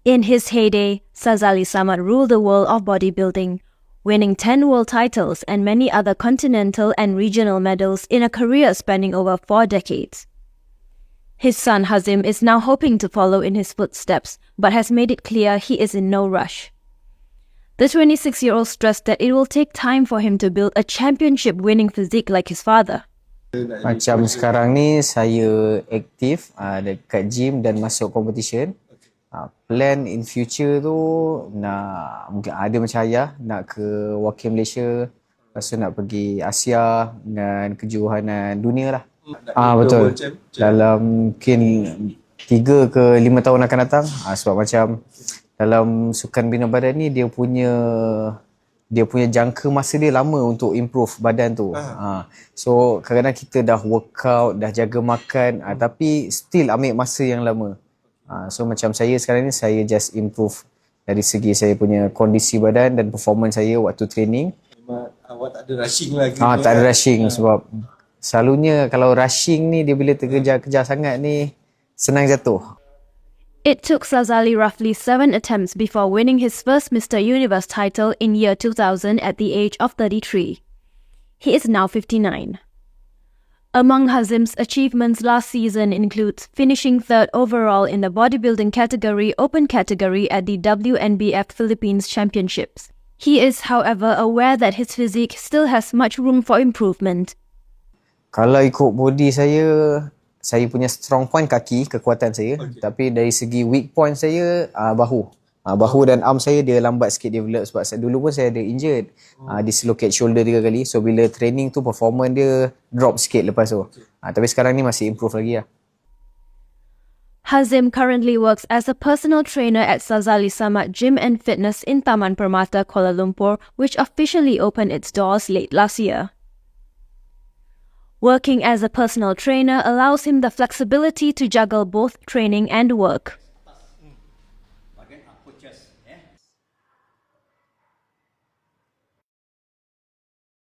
In his heyday, Sazali Samad ruled the world of bodybuilding, winning 10 world titles and many other continental and regional medals in a career spanning over 4 decades. His son Hazim is now hoping to follow in his footsteps, but has made it clear he is in no rush. The 26-year-old stressed that it will take time for him to build a championship-winning physique like his father. Macam sekarang ni saya aktif dekat gym dan masuk competition. Plan in future tu nak mungkin ada macam ayah nak ke wakil Malaysia, lepas tu nak pergi Asia dan kejuaranan dunia lah. Betul. Dalam mungkin 3 ke 5 tahun akan datang. Sebab macam dalam sukan bina badan ni dia punya jangka masa dia lama untuk improve badan tu. So kadang-kadang kita dah workout, dah jaga makan, tapi still ambil masa yang lama. So macam saya sekarang ni, saya just improve dari segi saya punya kondisi badan dan performance saya waktu training. Memang awak tak ada rushing lagi. Tak ada rushing sebab selalunya kalau rushing ni dia bila terkejar-kejar sangat ni senang jatuh. It took Sazali roughly 7 attempts before winning his first Mr. Universe title in year 2000 at the age of 33. He is now 59. Among Hazim's achievements last season includes finishing 3rd overall in the bodybuilding category open category at the WNBF Philippines Championships. He is, however, aware that his physique still has much room for improvement. Kalau ikut body saya punya strong point kaki, kekuatan saya. Okay. Tapi dari segi weak point saya, bahu. Bahu dan arm saya dia lambat sikit develop sebab dulu pun saya ada injured. Dislocate shoulder 3 kali. So bila training tu performance dia drop sikit lepas tu. Tapi sekarang ni masih improve lagi lah. Hazim currently works as a personal trainer at Sazali Samad Gym and Fitness in Taman Permata, Kuala Lumpur, which officially opened its doors late last year. Working as a personal trainer allows him the flexibility to juggle both training and work.